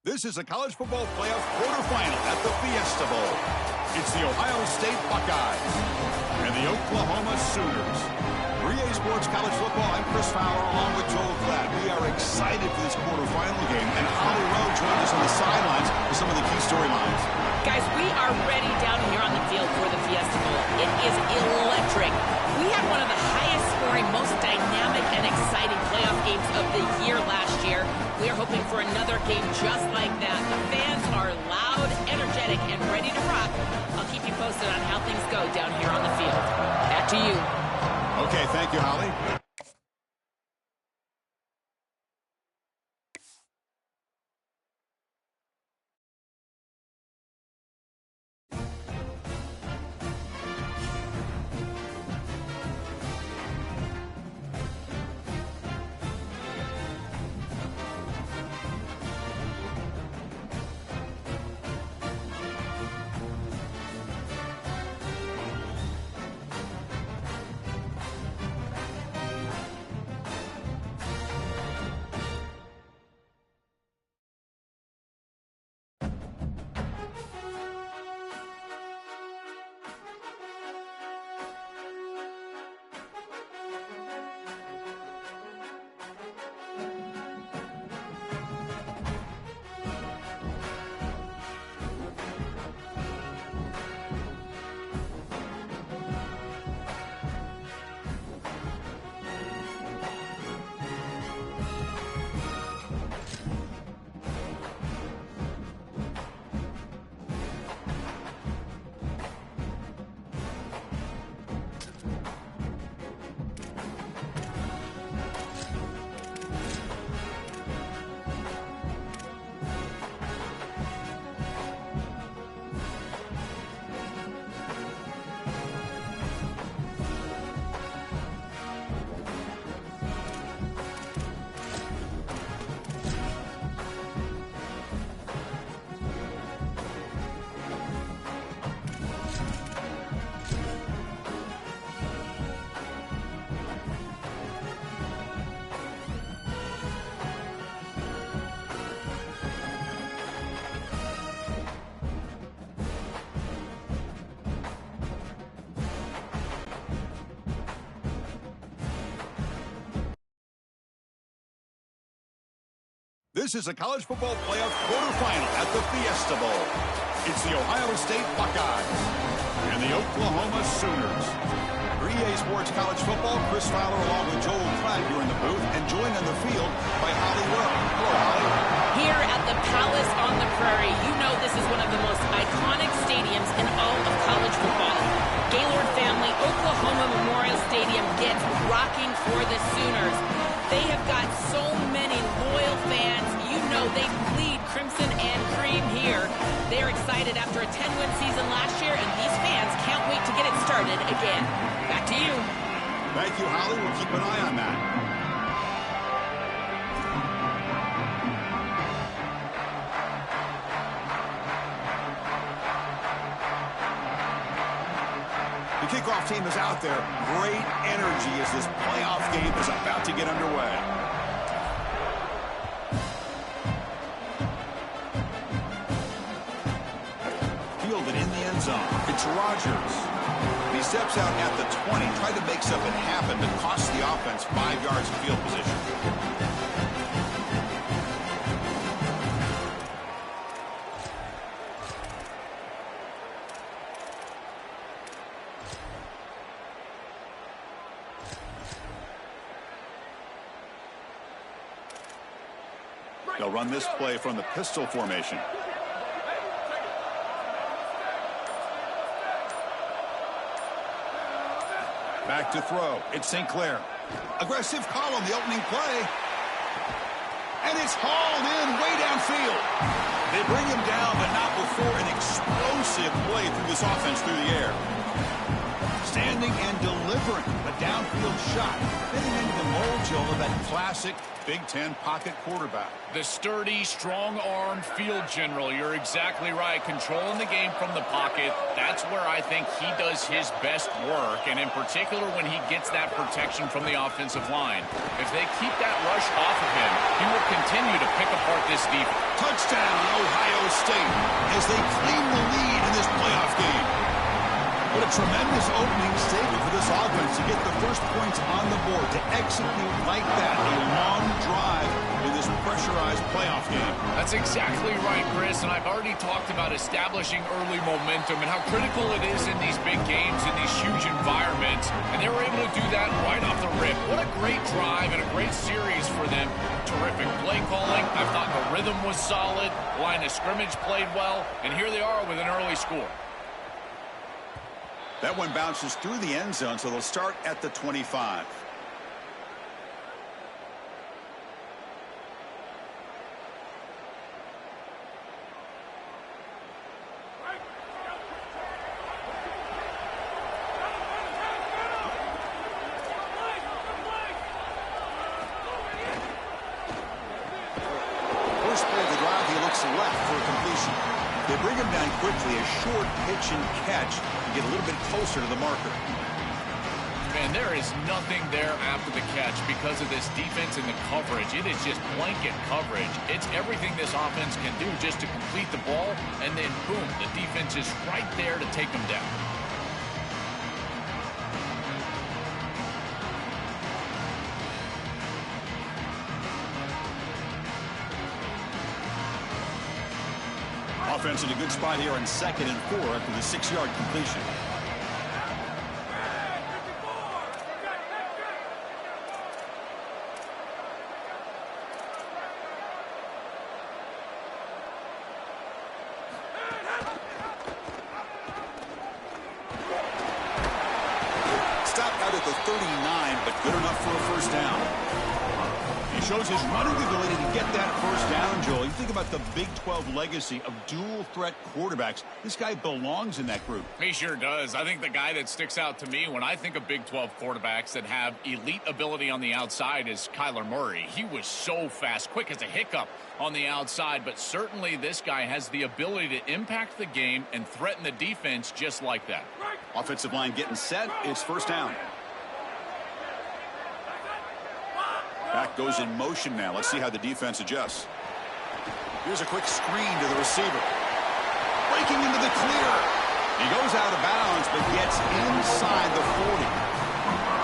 This is a college football playoff quarterfinal at the Fiesta Bowl. It's the Ohio State Buckeyes and the Oklahoma Sooners. 3A Sports College Football, I'm Chris Fowler along with Joel Klatt. We are excited for this quarterfinal game, and Holly Rowe joins us on the sidelines with some of the key storylines. Guys, we are ready down here on the field for the Fiesta Bowl. It is electric. We had one of the highest scoring, most dynamic and exciting playoff games of the year last year. We are hoping for another game just like that. The fans are loud, energetic, and ready to rock. I'll keep you posted on how things go down here on the field. Back to you. Okay, thank you, Holly. This is a college football playoff quarterfinal at the Fiesta Bowl. It's the Ohio State Buckeyes and the Oklahoma Sooners. 3A Sports College Football, Chris Fowler along with Joel Klatt here in the booth, and joined on the field by Holly Rowe. Hello, Holly. Here at the Palace on the Prairie, you know this is one of the most iconic stadiums in all of college football. Gaylord family, Oklahoma Memorial Stadium gets rocking for the Sooners. They have got so many loyal fans. You know they bleed crimson and cream here. They're excited after a 10-win season last year, and these fans can't wait to get it started again. Back to you. Thank you, Holly. We'll keep an eye on that. The kickoff team is out there. Great energy as this playoff game is about to get underway. Fielded in the end zone. It's Rogers. He steps out at the 20, tried to make something happen, but cost the offense 5 yards of field position. They'll run this play from the pistol formation. Back to throw. It's St. Clair. Aggressive call on the opening play. And it's hauled in way downfield. They bring him down, but not before an explosive play through this offense through the air. standing and delivering a downfield shot, fitting into the mold, Joe, of that classic Big Ten pocket quarterback. The sturdy, strong-armed field general. You're exactly right. Controlling the game from the pocket. That's where I think he does his best work, and in particular when he gets that protection from the offensive line. If they keep that rush off of him, he will continue to pick apart this defense. Touchdown, Ohio State, as they claim the lead in this playoff game. What a tremendous opening statement for this offense to get the first points on the board, to execute like that, a long drive in this pressurized playoff game. That's exactly right, Chris, and I've already talked about establishing early momentum and how critical it is in these big games, in these huge environments, and they were able to do that right off the rip. What a great drive and a great series for them. Terrific play calling. I thought the rhythm was solid, line of scrimmage played well, and here they are with an early score. That one bounces through the end zone, so they'll start at the 25. First play of the drive, he looks left for a completion. They bring him down quickly, a short pitch and catch, and get a little bit closer to the marker. Man, there is nothing there after the catch because of this defense and the coverage. It is just blanket coverage. It's everything this offense can do just to complete the ball, and then boom, the defense is right there to take them down. Offense in a good spot here on 2nd and 4 after the 6-yard completion. Stopped out at the 39, but good enough for a first down. He shows his running ability to get that first down, Joel. You think about the Big 12 legacy of dual-threat quarterbacks. This guy belongs in that group. He sure does. I think the guy that sticks out to me when I think of Big 12 quarterbacks that have elite ability on the outside is Kyler Murray. He was so fast, quick as a hiccup on the outside, but certainly this guy has the ability to impact the game and threaten the defense just like that. Offensive line getting set. It's first down. Back goes in motion now. Let's see how the defense adjusts. Here's a quick screen to the receiver. Breaking into the clear. He goes out of bounds, but gets inside the 40.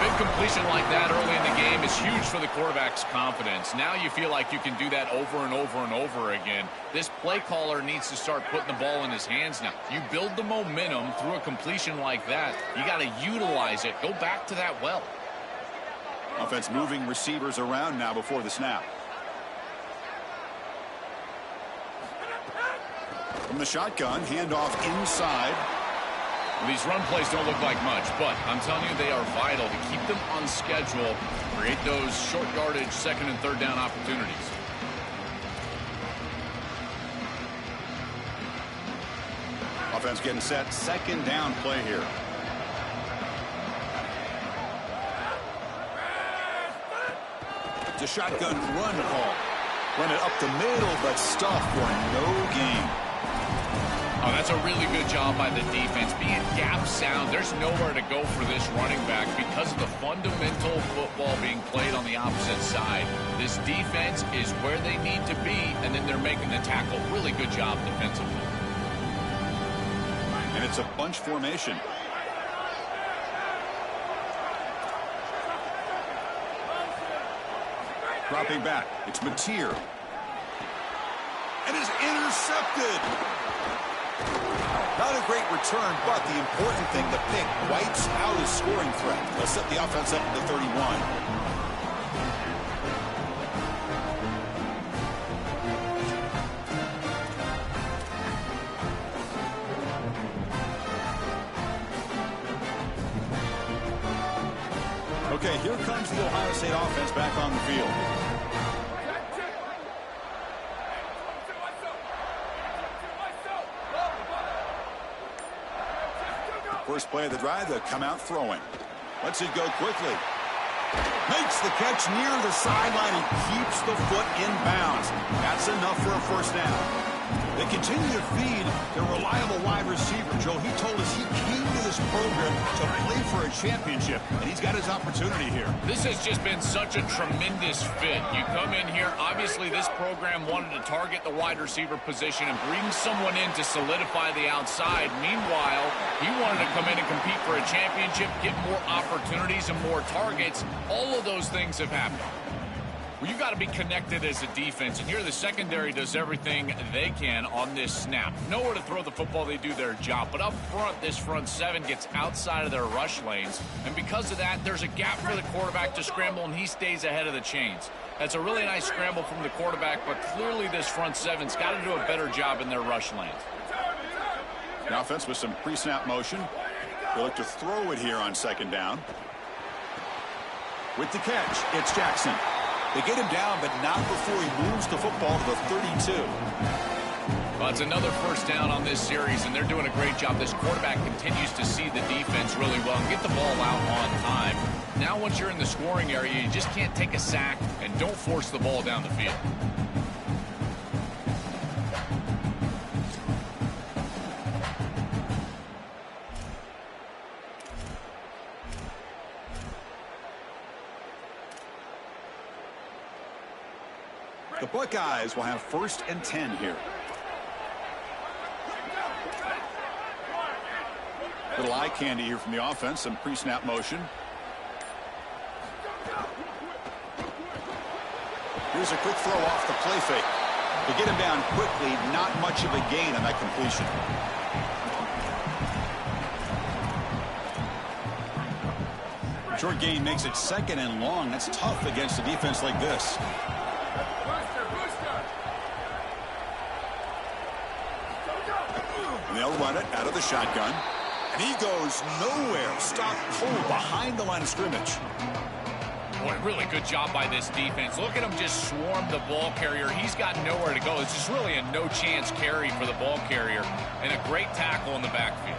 Big completion like that early in the game is huge for the quarterback's confidence. Now you feel like you can do that over and over and over again. This play caller needs to start putting the ball in his hands now. You build the momentum through a completion like that. You got to utilize it. Go back to that well. Offense moving receivers around now before the snap. From the shotgun, handoff inside. Well, these run plays don't look like much, but I'm telling you they are vital to keep them on schedule, create those short yardage 2nd and 3rd down opportunities. Offense getting set. 2nd down play here. It's a shotgun run call. Run it up the middle, but stuffed for no gain. Oh, that's a really good job by the defense. Being gap sound, there's nowhere to go for this running back because of the fundamental football being played on the opposite side. This defense is where they need to be, and then they're making the tackle. Really good job defensively. And it's a bunch formation. Dropping back. It's Mateer. And is intercepted. Not a great return, but the important thing, the pick wipes out his scoring threat. They'll set the offense up to the 31. Okay, here comes the Ohio State offense back on the field. First play of the drive, they'll come out throwing. Lets it go quickly. Makes the catch near the sideline and keeps the foot in bounds. That's enough for a first down. They continue to feed their reliable wide receiver. Joe, he told us he came to this program to play for a championship, and he's got his opportunity here. This has just been such a tremendous fit. You come in here, obviously this program wanted to target the wide receiver position and bring someone in to solidify the outside. Meanwhile, he wanted to come in and compete for a championship, get more opportunities and more targets. All of those things have happened. Well, you got to be connected as a defense, and here the secondary does everything they can on this snap. Nowhere to throw the football, they do their job. But up front, this front seven gets outside of their rush lanes, and because of that, there's a gap for the quarterback to scramble, and he stays ahead of the chains. That's a really nice scramble from the quarterback, but clearly this front seven's got to do a better job in their rush lanes. The offense with some pre-snap motion. They look to throw it here on second down. With the catch, it's Jackson. They get him down, but not before he moves the football to the 32. Well, it's another first down on this series, and they're doing a great job. This quarterback continues to see the defense really well and get the ball out on time. Now once you're in the scoring area, you just can't take a sack and don't force the ball down the field. The Buckeyes will have 1st and 10 here. Little eye candy here from the offense. Some pre-snap motion. Here's a quick throw off the play fake. They get him down quickly. Not much of a gain on that completion. Short gain makes it 2nd and long. That's tough against a defense like this. They'll run it out of the shotgun. And he goes nowhere. Stopped cold behind the line of scrimmage. Boy, really good job by this defense. Look at him just swarm the ball carrier. He's got nowhere to go. It's just really a no-chance carry for the ball carrier. And a great tackle in the backfield.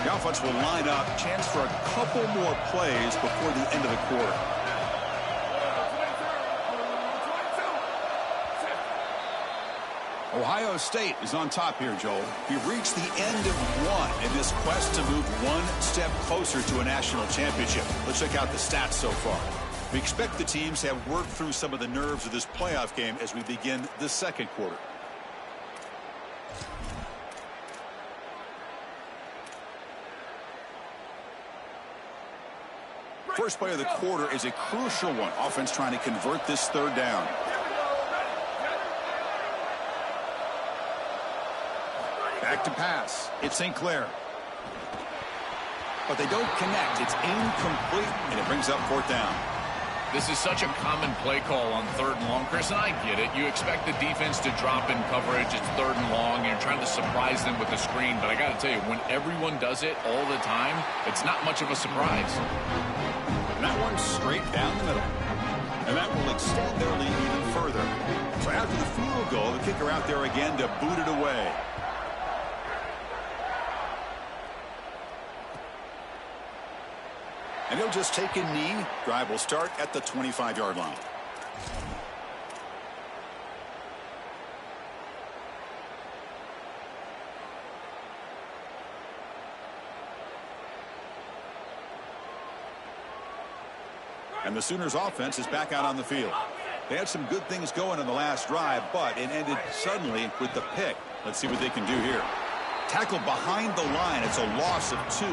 The offense will line up. Chance for a couple more plays before the end of the quarter. Ohio State is on top here, Joel. We've reached the end of one in this quest to move one step closer to a national championship. Let's check out the stats so far. We expect the teams to have worked through some of the nerves of this playoff game as we begin the second quarter. First play of the quarter is a crucial one. Offense trying to convert this 3rd down. Back to pass. It's St. Clair. But they don't connect. It's incomplete, and it brings up 4th down. This is such a common play call on 3rd and long, Chris, and I get it. You expect the defense to drop in coverage. It's 3rd and long, and you're trying to surprise them with the screen. But I got to tell you, when everyone does it all the time, it's not much of a surprise. And that one's straight down the middle. And that will extend their lead even further. So after the field goal, the kicker out there again to boot it away. And he'll just take a knee. Drive will start at the 25-yard line. And the Sooners offense is back out on the field. They had some good things going in the last drive, but it ended suddenly with the pick. Let's see what they can do here. Tackled behind the line. It's a loss of 2.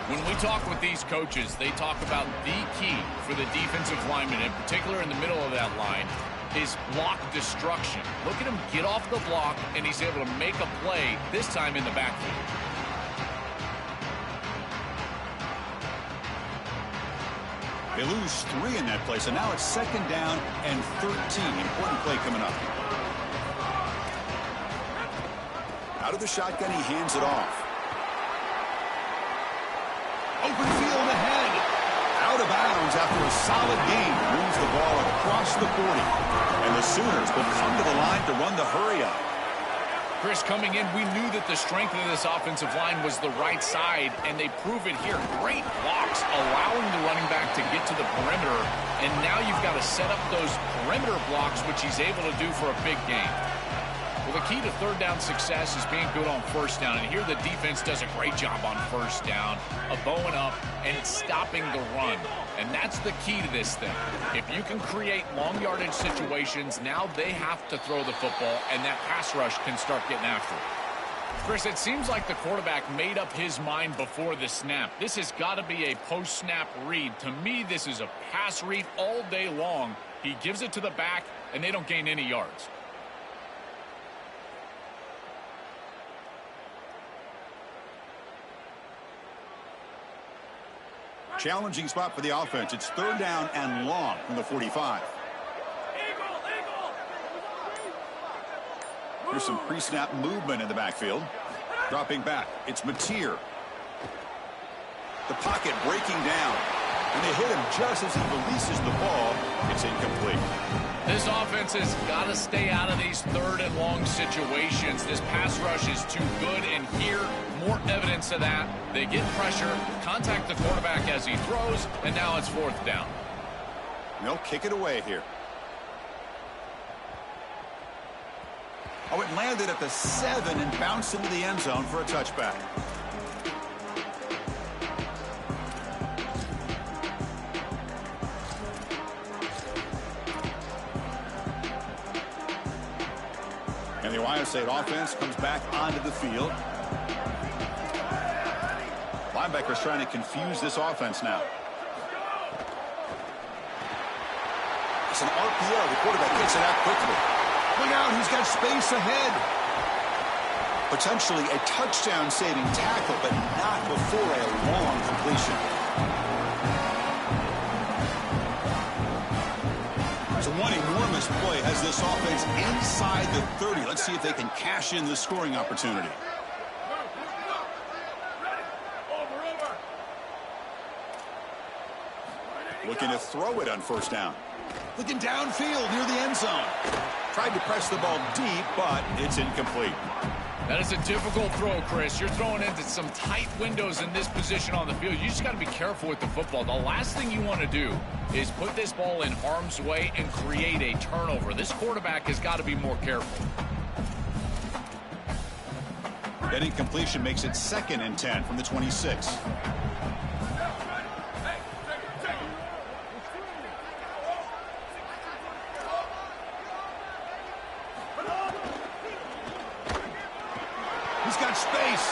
When we talk with these coaches, they talk about the key for the defensive lineman, in particular in the middle of that line, is block destruction. Look at him get off the block, and he's able to make a play, this time in the backfield. They lose 3 in that play, so now it's 2nd down and 13. Important play coming up. Out of the shotgun, he hands it off. Open field ahead. Out of bounds after a solid gain. Moves the ball across the 40. And the Sooners will come to the line to run the hurry up. Chris, coming in, we knew that the strength of this offensive line was the right side, and they prove it here. Great blocks, allowing the running back to get to the perimeter, and now you've got to set up those perimeter blocks, which he's able to do for a big gain. Well, the key to third down success is being good on first down, and here the defense does a great job on first down of bowing up and stopping the run, and that's the key to this thing. If you can create long yardage situations, now they have to throw the football, and that pass rush can start getting after it. Chris, it seems like the quarterback made up his mind before the snap. This has got to be a post-snap read. To me, this is a pass read all day long. He gives it to the back, and they don't gain any yards. Challenging spot for the offense. It's third down and long from the 45. There's some pre-snap movement in the backfield. Dropping back. It's Mateer. The pocket breaking down. And they hit him just as he releases the ball. It's incomplete. This offense has got to stay out of these third and long situations. This pass rush is too good, and here, more evidence of that. They get pressure, contact the quarterback as he throws, and now it's fourth down. They'll kick it away here. Oh, it landed at the 7 and bounced into the end zone for a touchback. And the Ohio State offense comes back onto the field. Linebackers trying to confuse this offense now. It's an RPO. The quarterback gets it out quickly. Look out, he's got space ahead. Potentially a touchdown-saving tackle, but not before a long completion. So one enormous play has this offense inside the 30. Let's see if they can cash in the scoring opportunity. Looking to throw it on first down. Looking downfield near the end zone. Tried to press the ball deep, but it's incomplete. That is a difficult throw, Chris. You're throwing into some tight windows in this position on the field. You just got to be careful with the football. The last thing you want to do is put this ball in harm's way and create a turnover. This quarterback has got to be more careful. That incompletion makes it 2nd and 10 from the 26. He's got space.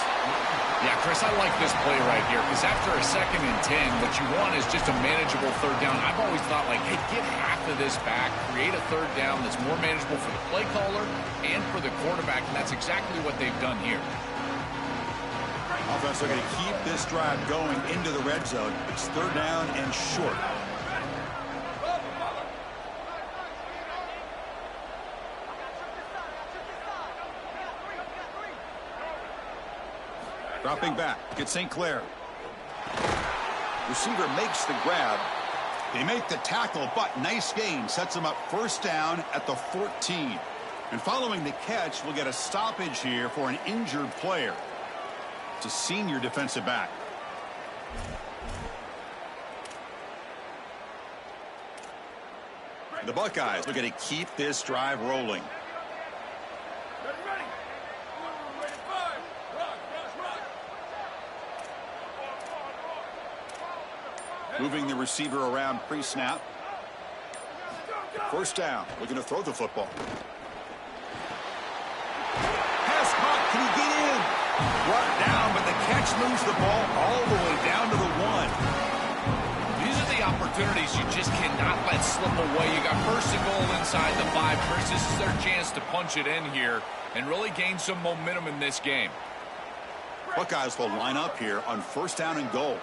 Yeah, Chris, I like this play right here because after a 2nd and 10, what you want is just a manageable third down. I've always thought, like, hey, get half of this back, create a third down that's more manageable for the play caller and for the quarterback, and that's exactly what they've done here. Offense looking to keep this drive going into the red zone. It's third down and short. Dropping back, gets St. Clair. Receiver makes the grab. They make the tackle, but nice gain. Sets them up first down at the 14. And following the catch, we'll get a stoppage here for an injured player. It's a senior defensive back. The Buckeyes looking to keep this drive rolling. Moving the receiver around pre-snap. First down, looking to throw the football. Pass caught, can he get in? Brought down, but the catch moves the ball all the way down to the 1. These are the opportunities you just cannot let slip away. You got first and goal inside the 5. Chris, this is their chance to punch it in here and really gain some momentum in this game. Buckeyes will line up here on first down and goal.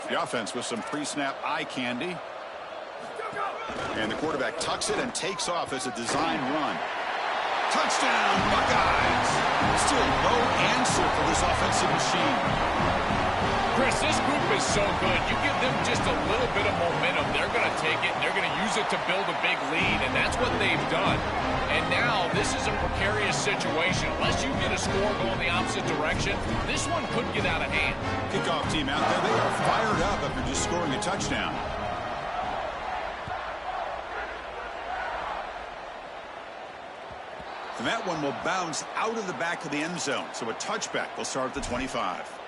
The offense with some pre-snap eye candy. And the quarterback tucks it and takes off as a design run. Touchdown, Buckeyes! Still no answer for this offensive machine. this group is so good. You give them just a little bit of momentum, they're going to take it, and they're going to use it to build a big lead, and that's what they've done. And now this is a precarious situation. Unless you get a score going the opposite direction, this one could get out of hand. Kickoff team out there. They are fired up after just scoring a touchdown. And that one will bounce out of the back of the end zone. So a touchback will start at the 25.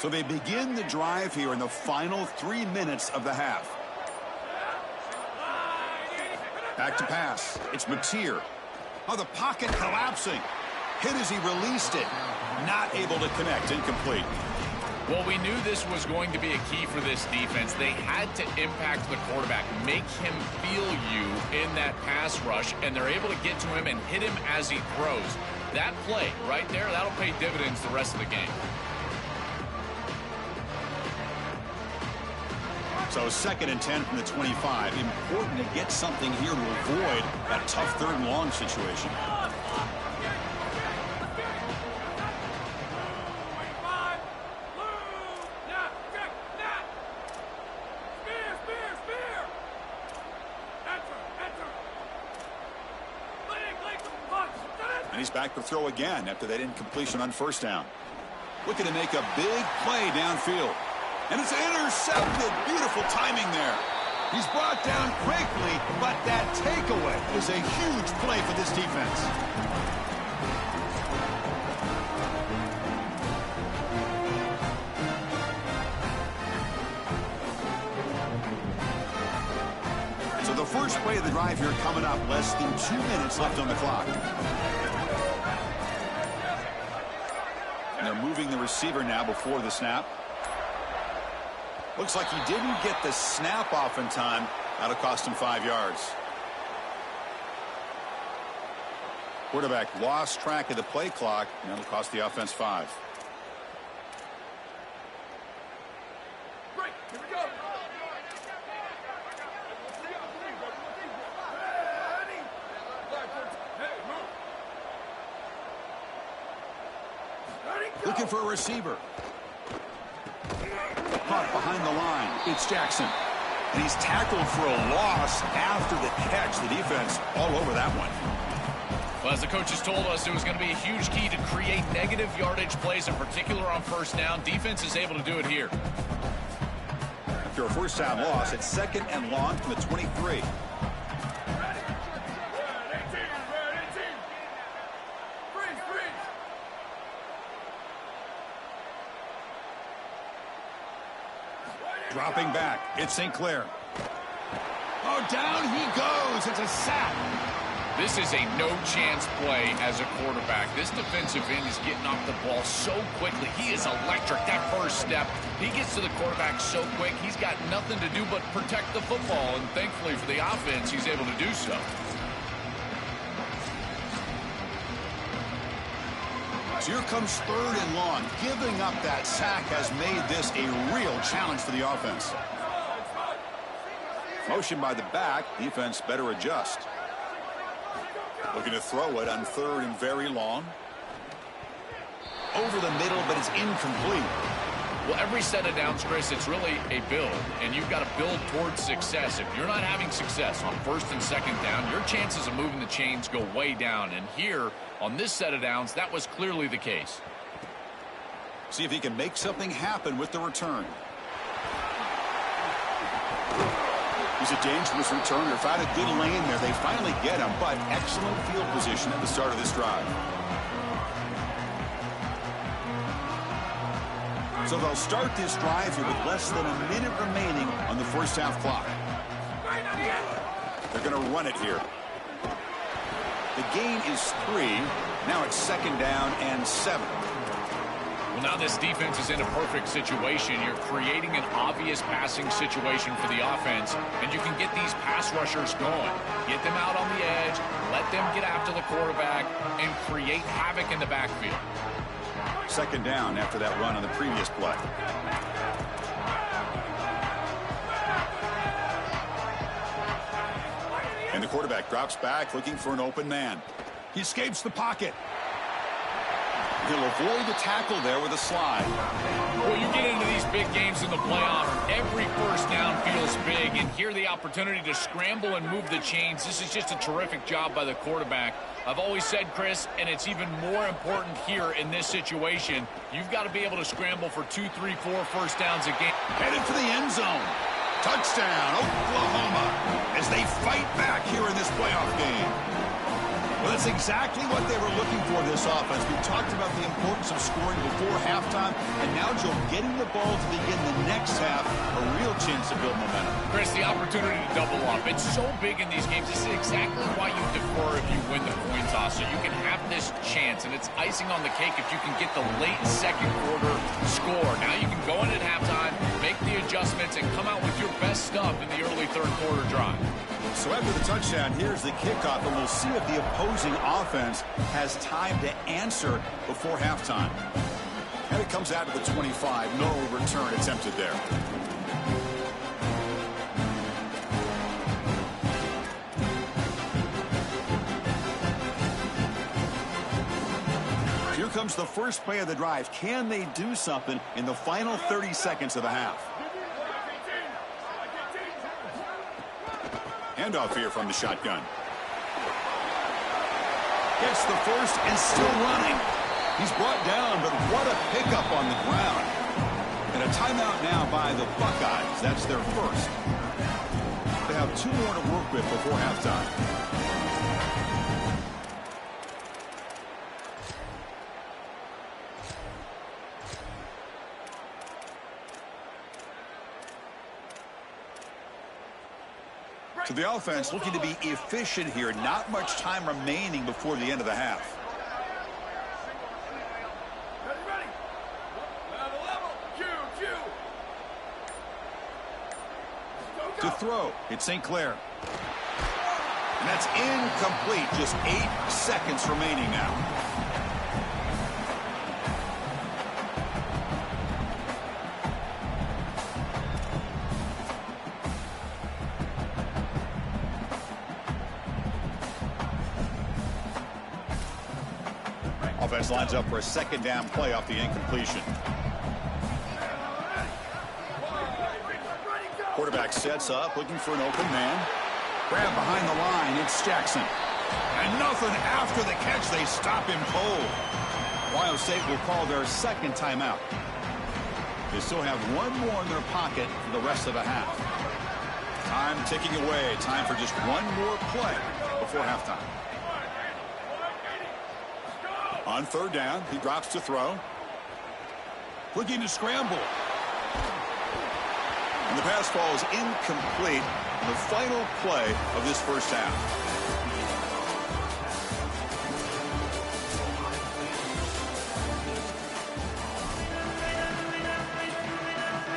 So they begin the drive here in the final 3 minutes of the half. Back to pass. It's Mateer. Oh, the pocket collapsing. Hit as he released it. Not able to connect. Incomplete. Well, we knew this was going to be a key for this defense. They had to impact the quarterback, make him feel you in that pass rush, and they're able to get to him and hit him as he throws. That play right there, that'll pay dividends the rest of the game. So 2nd and 10 from the 25. Important to get something here to avoid that tough 3rd and long situation. And he's back to throw again after that incompletion on 1st down. Looking to make a big play downfield. And it's intercepted. Beautiful timing there. He's brought down quickly, but that takeaway is a huge play for this defense. So the first play of the drive here coming up. Less than 2 minutes left on the clock. And they're moving the receiver now before the snap. Looks like he didn't get the snap off in time. That'll cost him 5 yards. Quarterback lost track of the play clock, and that'll cost the offense 5. Right, here we go. Looking for a receiver. Caught behind the line. It's Jackson. And he's tackled for a loss after the catch. The defense all over that one. Well, as the coaches told us, it was going to be a huge key to create negative yardage plays, in particular on 1st down. Defense is able to do it here. After a 1st down loss, it's 2nd and long from the 23. Dropping back. It's St. Clair. Oh, down he goes. It's a sack. This is a no-chance play as a quarterback. This defensive end is getting off the ball so quickly. He is electric. That first step, he gets to the quarterback so quick, he's got nothing to do but protect the football. And thankfully for the offense, he's able to do so. So here comes 3rd and long. Giving up that sack has made this a real challenge for the offense. Motion by the back. Defense better adjust. Looking to throw it on 3rd and very long. Over the middle, but it's incomplete. Well, every set of downs, Chris, it's really a build, and you've got to build towards success. If you're not having success on 1st and 2nd down, your chances of moving the chains go way down. And here, on this set of downs, that was clearly the case. See if he can make something happen with the return. He's a dangerous returner. Found a good lane there. They finally get him, but excellent field position at the start of this drive. So they'll start this drive here with less than a minute remaining on the 1st half clock. They're going to run it here. The gain is 3. Now it's 2nd down and 7. Well, now this defense is in a perfect situation. You're creating an obvious passing situation for the offense, and you can get these pass rushers going. Get them out on the edge, let them get after the quarterback, and create havoc in the backfield. 2nd down after that run on the previous play. And the quarterback drops back looking for an open man. He escapes the pocket. He'll avoid the tackle there with a slide. Well, you get into these big games in the playoffs, every first down feels big, and here the opportunity to scramble and move the chains. This is just a terrific job by the quarterback. I've always said, Chris, and it's even more important here in this situation, you've got to be able to scramble for 2, 3, 4 first downs a game. Headed for the end zone. Touchdown, Oklahoma, as they fight back here in this playoff game. Well, that's exactly what they were looking for, this offense. We talked about the importance of scoring before halftime, and now, Joe, getting the ball to begin the next half, a real chance to build momentum. Chris, the opportunity to double up. It's so big in these games. This is exactly why you defer if you win the coin toss, so you can have this chance, and it's icing on the cake if you can get the late second quarter score. Now you can go in at halftime, make the adjustments, and come out with your best stuff in the early third quarter drive. So after the touchdown, here's the kickoff, and we'll see if the opposing offense has time to answer before halftime. And it comes out to the 25. No return attempted there. Here comes the first play of the drive. Can they do something in the final 30 seconds of the half? Handoff here from the shotgun. Gets the first and still running. He's brought down, but what a pickup on the ground. And a timeout now by the Buckeyes. That's their first. They have 2 more to work with before halftime. So the offense looking to be efficient here. Not much time remaining before the end of the half. To throw, it's St. Clair. And that's incomplete. Just 8 seconds remaining now. Offense lines up for a second down play off the incompletion. Quarterback sets up, looking for an open man. Grab behind the line, it's Jackson. And nothing after the catch, they stop him cold. Ohio State will call their second timeout. They still have 1 more in their pocket for the rest of the half. Time ticking away, time for just 1 more play before halftime. On third down, he drops to throw. Looking to scramble. And the pass falls incomplete. The final play of this first half.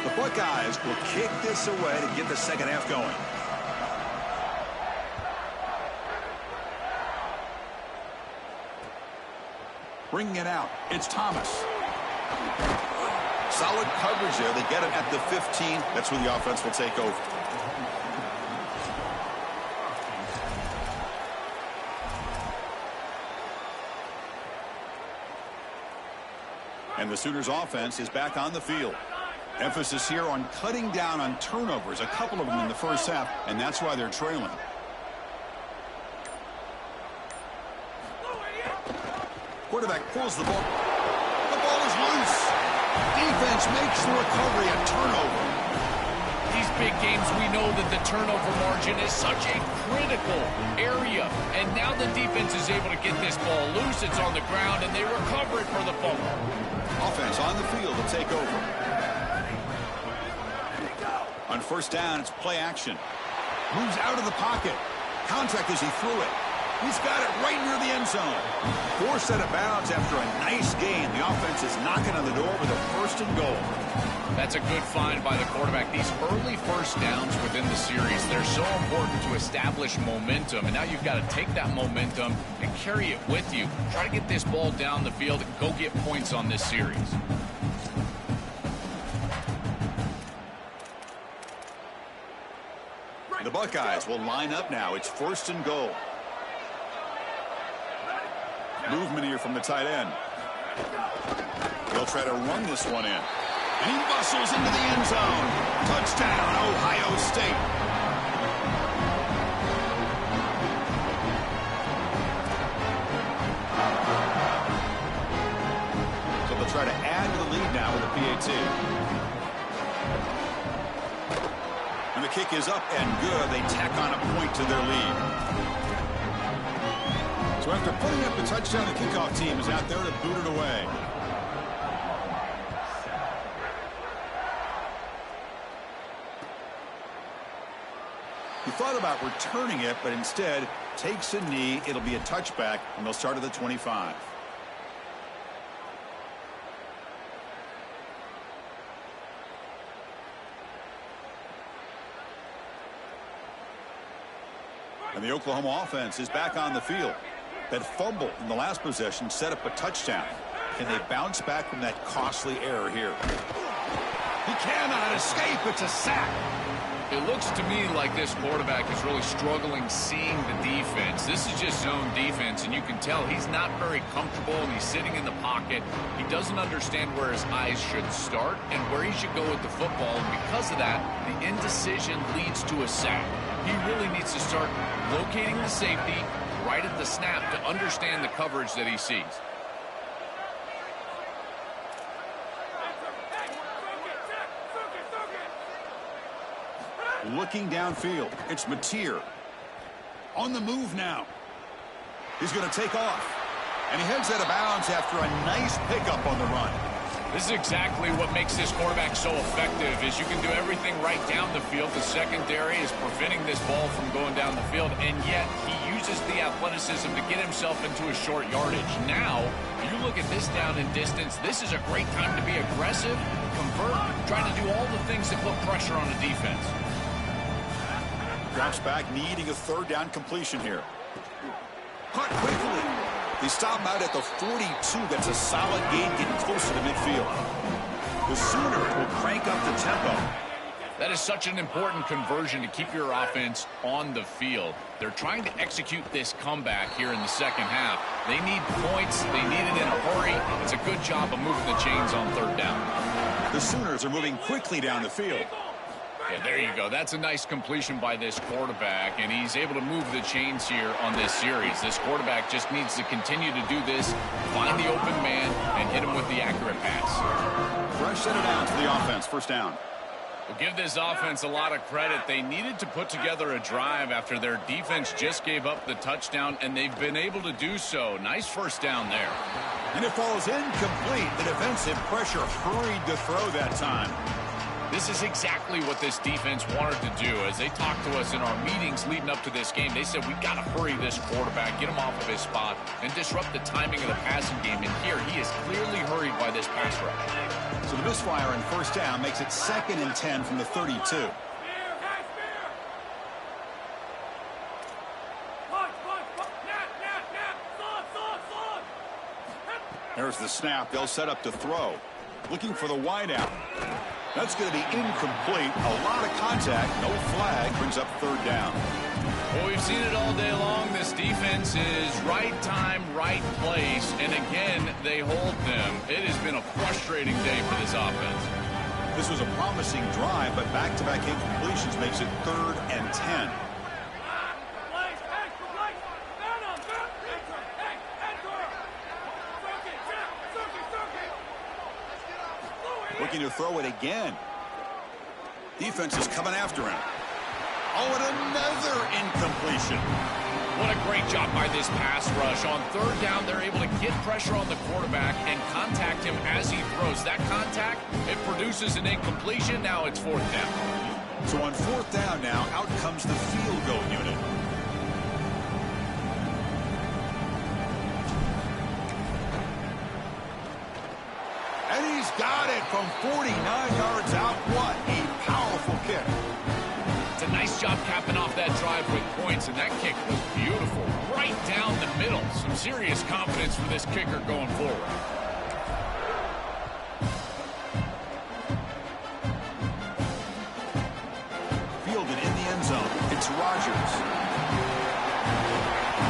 The Buckeyes will kick this away to get the second half going. Bringing it out, it's Thomas. Solid coverage there. They get it at the 15. That's where the offense will take over. And the Sooners offense is back on the field. Emphasis here on cutting down on turnovers, a couple of them in the first half, and that's why they're trailing. Quarterback pulls the ball. The ball is loose. Defense makes the recovery, a turnover. These big games, we know that the turnover margin is such a critical area. And now the defense is able to get this ball loose. It's on the ground, and they recover it for the fumble. Offense on the field to take over. On first down, it's play action. Moves out of the pocket. Contact as he threw it. He's got it right near the end zone. Forced out of bounds after a nice gain. The offense is knocking on the door with a first and goal. That's a good find by the quarterback. These early first downs within the series, they're so important to establish momentum. And now you've got to take that momentum and carry it with you. Try to get this ball down the field and go get points on this series. The Buckeyes will line up now. It's 1st and goal. Movement here from the tight end. They'll try to run this one in. And he bustles into the end zone. Touchdown, Ohio State. So they'll try to add to the lead now with a PAT. And the kick is up and good. They tack on a point to their lead. So after putting up the touchdown, the kickoff team is out there to boot it away. He thought about returning it, but instead takes a knee. It'll be a touchback, and they'll start at the 25. And the Oklahoma offense is back on the field. That fumble in the last possession set up a touchdown. Can they bounce back from that costly error here? He cannot escape. It's a sack. It looks to me like this quarterback is really struggling seeing the defense. This is just zone defense, and you can tell he's not very comfortable, and he's sitting in the pocket. He doesn't understand where his eyes should start and where he should go with the football, and because of that, the indecision leads to a sack. He really needs to start locating the safety right at the snap to understand the coverage that he sees. Looking downfield, it's Mateer. On the move now. He's going to take off. And he heads out of bounds after a nice pickup on the run. This is exactly what makes this quarterback so effective, is you can do everything right down the field. The secondary is preventing this ball from going down the field, and yet he uses the athleticism to get himself into a short yardage. Now, you look at this down and distance, this is a great time to be aggressive, convert, trying to do all the things that put pressure on the defense. Drops back, needing a 3rd down completion here. Caught quickly. They stop him out at the 42. That's a solid gain, getting closer to midfield. The Sooners will crank up the tempo. That is such an important conversion to keep your offense on the field. They're trying to execute this comeback here in the second half. They need points. They need it in a hurry. It's a good job of moving the chains on 3rd down. The Sooners are moving quickly down the field. Yeah, there you go. That's a nice completion by this quarterback, and he's able to move the chains here on this series. This quarterback just needs to continue to do this, find the open man, and hit him with the accurate pass. Fresh set it down to the offense. 1st down. We'll give this offense a lot of credit. They needed to put together a drive after their defense just gave up the touchdown, and they've been able to do so. Nice 1st down there. And it falls incomplete. The defensive pressure hurried to throw that time. This is exactly what this defense wanted to do. As they talked to us in our meetings leading up to this game, they said, we've got to hurry this quarterback, get him off of his spot, and disrupt the timing of the passing game. And here, he is clearly hurried by this pass rush. So the misfire in 1st down makes it 2nd and 10 from the 32. There's the snap. They'll set up to throw. Looking for the wideout. That's going to be incomplete. A lot of contact. No flag. Brings up 3rd down. Well, we've seen it all day long. This defense is right time, right place. And again, they hold them. It has been a frustrating day for this offense. This was a promising drive, but back-to-back incompletions makes it 3rd and 10. Looking to throw it again. Defense is coming after him. Oh, and another incompletion. What a great job by this pass rush. On 3rd down, they're able to get pressure on the quarterback and contact him as he throws. That contact, it produces an incompletion. Now it's 4th down. So on 4th down now, out comes the field goal unit. And he's got it from 49 yards out. What a powerful kick. It's a nice job capping off that drive with points, and that kick was beautiful. Right down the middle. Some serious confidence for this kicker going forward. Fielded in the end zone. It's Rogers.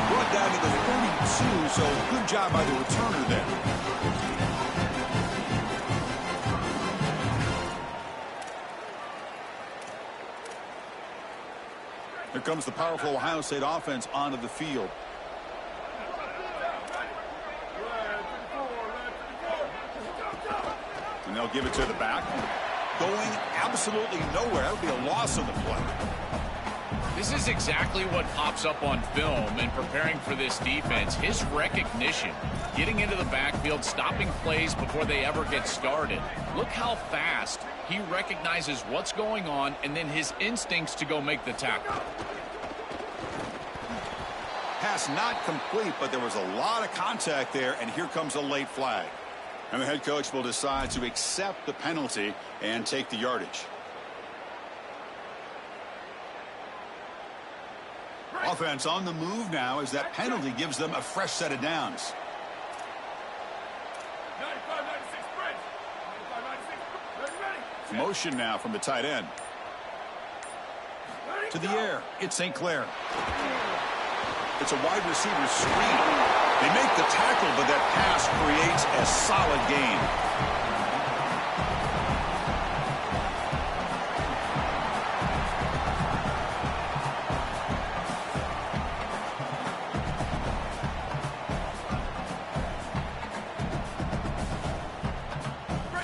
Brought down to the 32, so good job by the returner there. Here comes the powerful Ohio State offense onto the field. And they'll give it to the back. Going absolutely nowhere. That would be a loss of the play. This is exactly what pops up on film in preparing for this defense. His recognition, getting into the backfield, stopping plays before they ever get started. Look how fast he recognizes what's going on and then his instincts to go make the tackle. Pass not complete, but there was a lot of contact there, and here comes a late flag. And the head coach will decide to accept the penalty and take the yardage. Offense on the move now as that penalty gives them a fresh set of downs. Motion now from the tight end. To the air. It's St. Clair. It's a wide receiver screen. They make the tackle, but that pass creates a solid gain.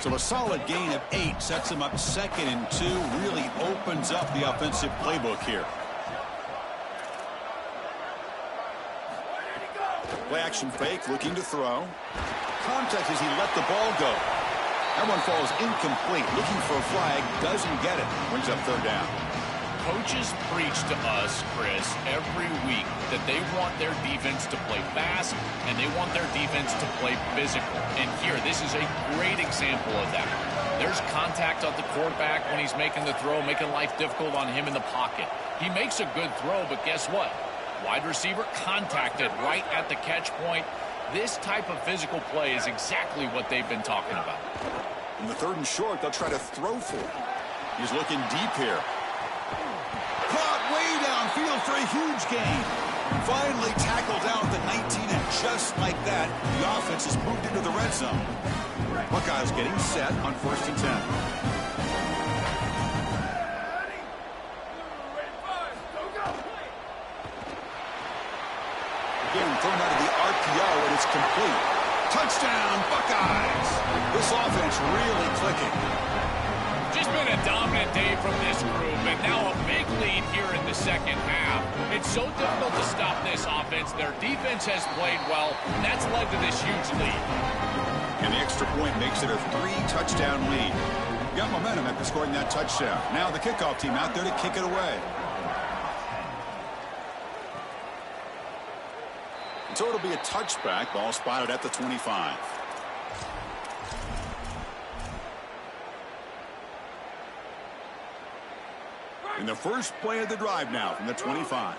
So a solid gain of 8 sets him up 2nd and 2, really opens up the offensive playbook here. Play action fake, looking to throw. Contact as he let the ball go. That one falls incomplete. Looking for a flag, doesn't get it. Brings up 3rd down. Coaches preach to us, Chris, every week that they want their defense to play fast and they want their defense to play physical. And here, this is a great example of that. There's contact on the quarterback when he's making the throw, making life difficult on him in the pocket. He makes a good throw, but guess what? Wide receiver contacted right at the catch point. This type of physical play is exactly what they've been talking about. In the 3rd and short, they'll try to throw for it. He's looking deep here. Caught way downfield for a huge gain. Finally tackled out at the 19, and just like that, the offense has moved into the red zone. Buckeyes getting set on 1st and 10. Again, thrown out of the RPO, and it's complete. Touchdown, Buckeyes! This offense really clicking. Just been a dominant day from this group, and now a big lead here in the 2nd half. It's so difficult to stop this offense. Their defense has played well, and that's led to this huge lead. And the extra point makes it a 3-touchdown lead. Got momentum after scoring that touchdown. Now the kickoff team out there to kick it away. So it'll be a touchback. Ball spotted at the 25. In the first play of the drive now from the 25.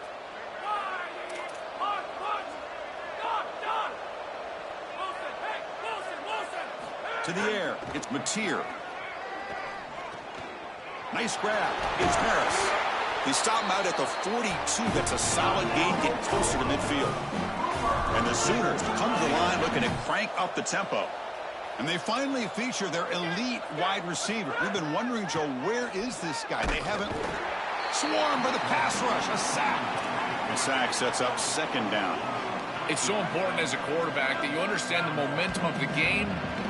To the air. It's Mateer. Nice grab. It's Harris. They stop him out at the 42. That's a solid gain. Get closer to midfield. And the Sooners come to the line looking to crank up the tempo. And they finally feature their elite wide receiver. We've been wondering, Joe, where is this guy? They haven't swarmed by the pass rush. A sack. The sack sets up 2nd down. It's so important as a quarterback that you understand the momentum of the game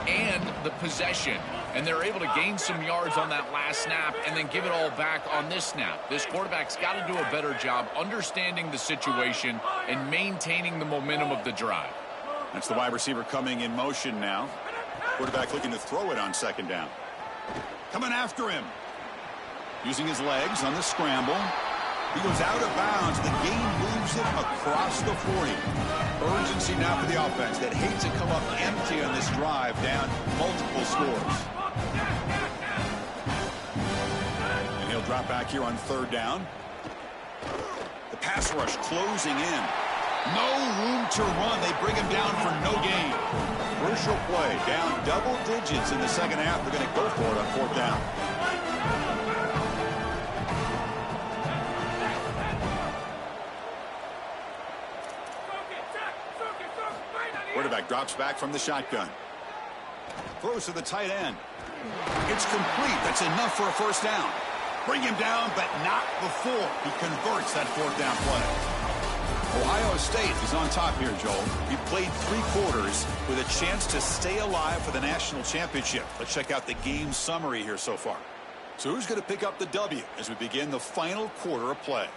and the possession. And they're able to gain some yards on that last snap and then give it all back on this snap. This quarterback's got to do a better job understanding the situation and maintaining the momentum of the drive. That's the wide receiver coming in motion now. Quarterback looking to throw it on 2nd down. Coming after him. Using his legs on the scramble. He goes out of bounds. The gain moves it across the 40. Urgency now for the offense that hates to come up empty on this drive, down multiple scores. And he'll drop back here on 3rd down. The pass rush closing in. No room to run. They bring him down for no gain. Crucial play. Down double digits in the 2nd half. They're going to go for it on 4th down. quarterback drops back from the shotgun. Throws to the tight end. It's complete. That's enough for a first down. Bring him down, but not before he converts that fourth down play. Ohio State is on top here, Joel. He played 3 quarters with a chance to stay alive for the national championship. Let's check out the game summary here so far. So who's going to pick up the W as we begin the final quarter of play?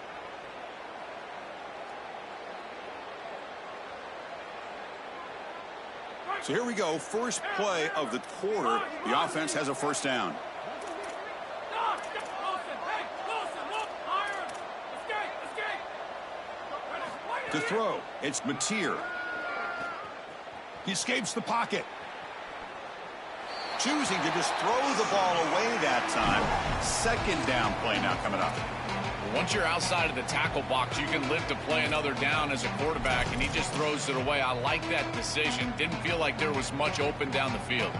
So here we go. First play of the quarter. The offense has a first down. To throw, it's Mateer. He escapes the pocket. Choosing to just throw the ball away that time. Second down play now coming up. Once you're outside of the tackle box, you can live to play another down as a quarterback, and he just throws it away. I like that decision. Didn't feel like there was much open down the field.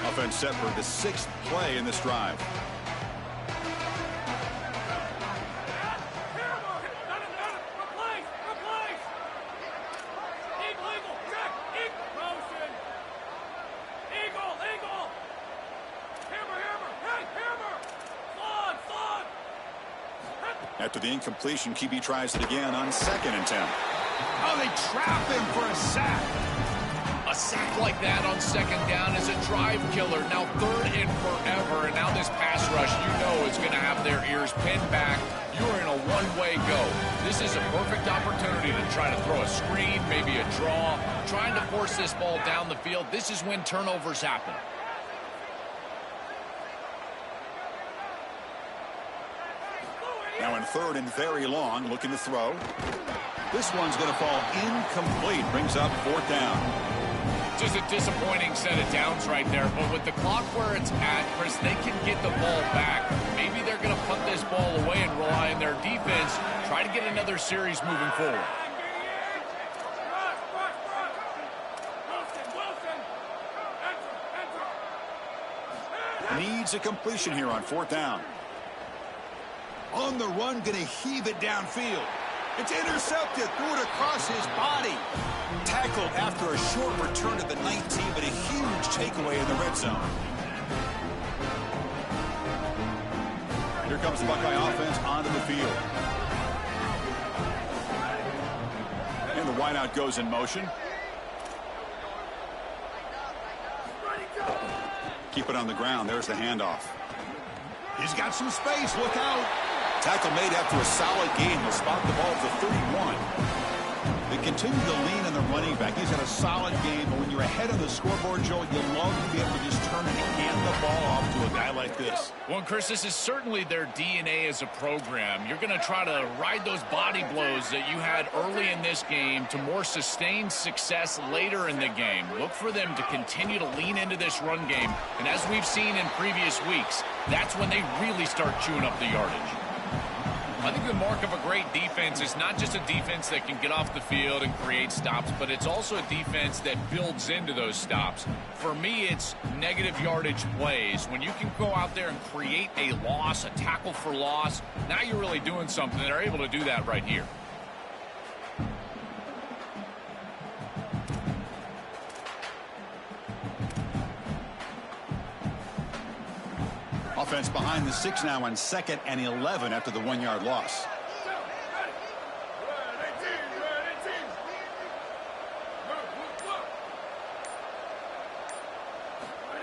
Offense set for the 6th play in this drive. After the incompletion, QB tries it again on 2nd and 10. Oh, they trap him for a sack. A sack like that on 2nd down is a drive killer. Now 3rd and forever, and now this pass rush, you know, is going to have their ears pinned back. You are in a one-way go. This is a perfect opportunity to try to throw a screen, maybe a draw, trying to force this ball down the field. This is when turnovers happen. Now in 3rd and very long, looking to throw. This one's going to fall incomplete. Brings up 4th down. Just a disappointing set of downs right there. But with the clock where it's at, Chris, they can get the ball back. Maybe they're going to punt this ball away and rely on their defense. Try to get another series moving forward. Needs a completion here on 4th down. On the run, going to heave it downfield. It's intercepted. Threw it across his body. Tackled after a short return to the 19, but a huge takeaway in the red zone. Here comes the Buckeye offense onto the field. And the wideout goes in motion. Keep it on the ground. There's the handoff. He's got some space. Look out. Tackle made after a solid game. He'll spot the ball at the 31. They continue to lean on the running back. He's had a solid game, but when you're ahead of the scoreboard, Joe, you love to be able to just turn and hand the ball off to a guy like this. Well, Chris, this is certainly their DNA as a program. You're going to try to ride those body blows that you had early in this game to more sustained success later in the game. Look for them to continue to lean into this run game. And as we've seen in previous weeks, that's when they really start chewing up the yardage. I think the mark of a great defense is not just a defense that can get off the field and create stops, but it's also a defense that builds into those stops. For me, it's negative yardage plays. When you can go out there and create a loss, a tackle for loss, now you're really doing something. They're able to do that right here. Offense behind the 6 now on 2nd and 11 after the 1-yard loss.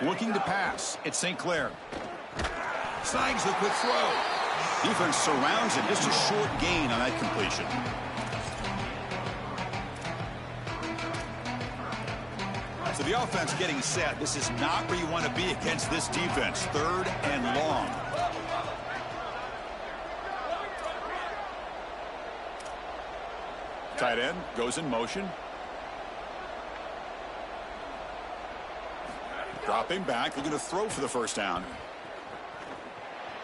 Looking to pass. It's St. Clair. Snags the quick throw. Defense surrounds it. Just a short gain on that completion. So the offense getting set. This is not where you want to be against this defense. 3rd and long. Tight end goes in motion. Dropping back. Looking to throw for the first down.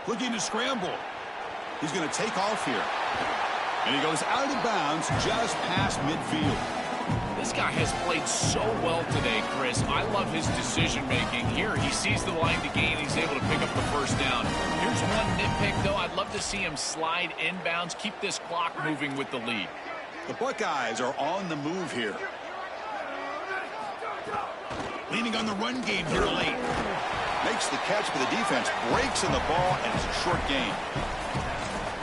Looking to scramble. He's going to take off here. And he goes out of bounds just past midfield. This guy has played so well today, Chris. I love his decision-making. Here, he sees the line to gain. He's able to pick up the first down. Here's one nitpick, though. I'd love to see him slide inbounds, keep this clock moving with the lead. The Buckeyes are on the move here. Leaning on the run game here late. Makes the catch, but the defense breaks in the ball, and it's a short gain.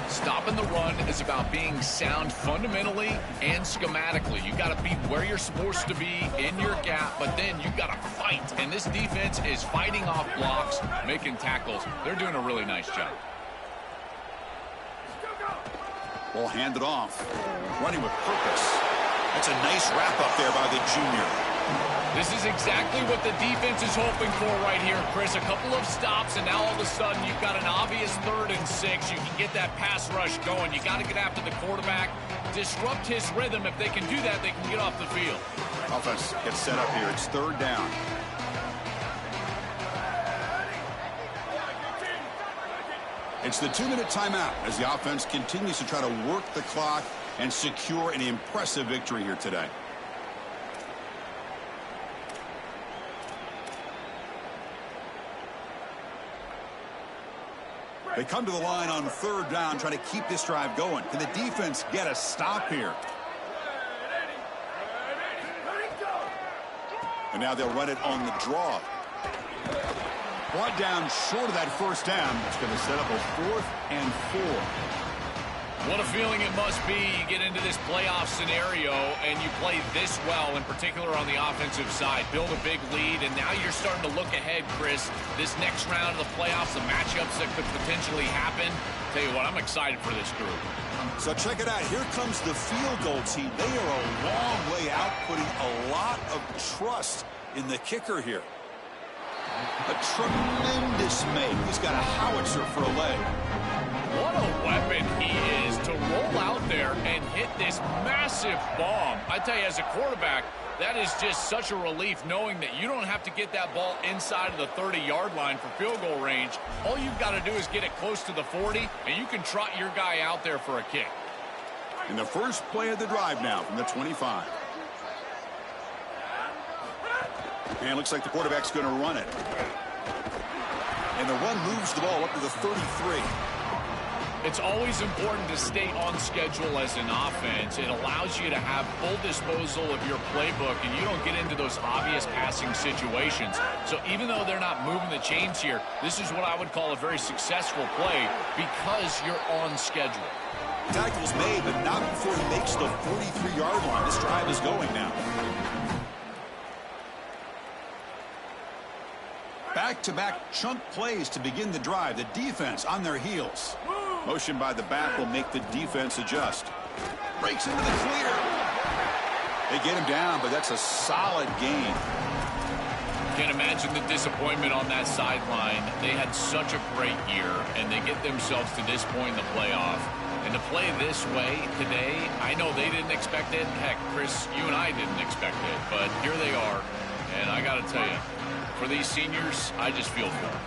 Stopping the run is about being sound fundamentally and schematically. You got to be where you're supposed to be in your gap, but then you got to fight. And this defense is fighting off blocks, making tackles. They're doing a really nice job. Ball handed off. Running with purpose. That's a nice wrap up there by the junior. This is exactly what the defense is hoping for right here, Chris. A couple of stops, and now all of a sudden you've got an obvious 3rd and 6. You can get that pass rush going. You got to get after the quarterback, disrupt his rhythm. If they can do that, they can get off the field. Offense gets set up here. It's 3rd down. It's the 2-minute timeout as the offense continues to try to work the clock and secure an impressive victory here today. They come to the line on 3rd down, trying to keep this drive going. Can the defense get a stop here? And now they'll run it on the draw. Brought down short of that first down. It's going to set up a 4th and 4. What a feeling it must be. You get into this playoff scenario and you play this well, in particular on the offensive side. Build a big lead, and now you're starting to look ahead, Chris. This next round of the playoffs, the matchups that could potentially happen. Tell you what, I'm excited for this group. So check it out. Here comes the field goal team. They are a long way out, putting a lot of trust in the kicker here. A tremendous make. He's got a howitzer for a leg. What a weapon he is to roll out there and hit this massive bomb. I tell you, as a quarterback, that is just such a relief knowing that you don't have to get that ball inside of the 30-yard line for field goal range. All you've got to do is get it close to the 40, and you can trot your guy out there for a kick. In the first play of the drive now from the 25. And it looks like the quarterback's going to run it. And the run moves the ball up to the 33. It's always important to stay on schedule as an offense. It allows you to have full disposal of your playbook, and you don't get into those obvious passing situations. So even though they're not moving the chains here, this is what I would call a very successful play because you're on schedule. Tackle's made, but not before he makes the 43-yard line. This drive is going now. Back-to-back chunk plays to begin the drive. The defense on their heels. Motion by the back will make the defense adjust. Breaks into the clear. They get him down, but that's a solid gain. Can't imagine the disappointment on that sideline. They had such a great year, and they get themselves to this point in the playoff. And to play this way today, I know they didn't expect it. Heck, Chris, you and I didn't expect it, but here they are. And I got to tell you, for these seniors, I just feel for them.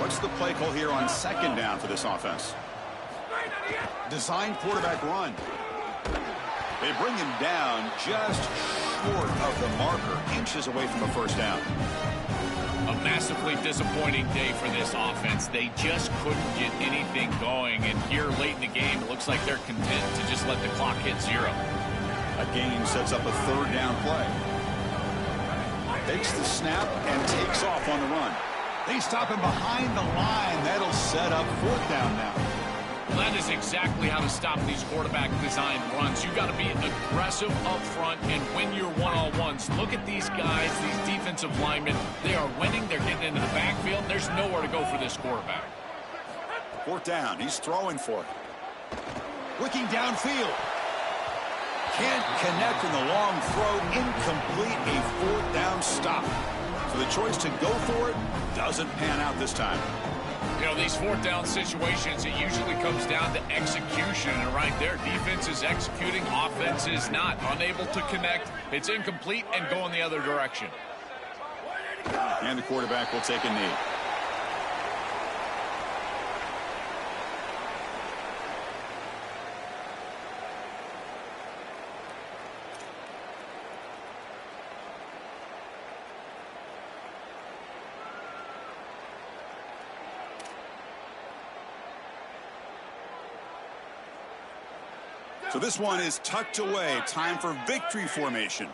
What's the play call here on 2nd down for this offense? Designed quarterback run. They bring him down just short of the marker, inches away from a first down. A massively disappointing day for this offense. They just couldn't get anything going, and here late in the game, it looks like they're content to just let the clock hit 0. A gain sets up a 3rd down play. Takes the snap and takes off on the run. They stop him behind the line. That'll set up 4th down now. Well, that is exactly how to stop these quarterback-designed runs. You've got to be aggressive up front and win your one-on-ones. Look at these guys, these defensive linemen. They are winning. They're getting into the backfield. There's nowhere to go for this quarterback. 4th down. He's throwing for it. Looking downfield. Can't connect in the long throw. Incomplete. A 4th down stop. So the choice to go for it doesn't pan out this time. You know, these 4th down situations, it usually comes down to execution. And right there, defense is executing, offense is not. Unable to connect. It's incomplete and going the other direction. And the quarterback will take a knee. So this one is tucked away. Time for victory formation.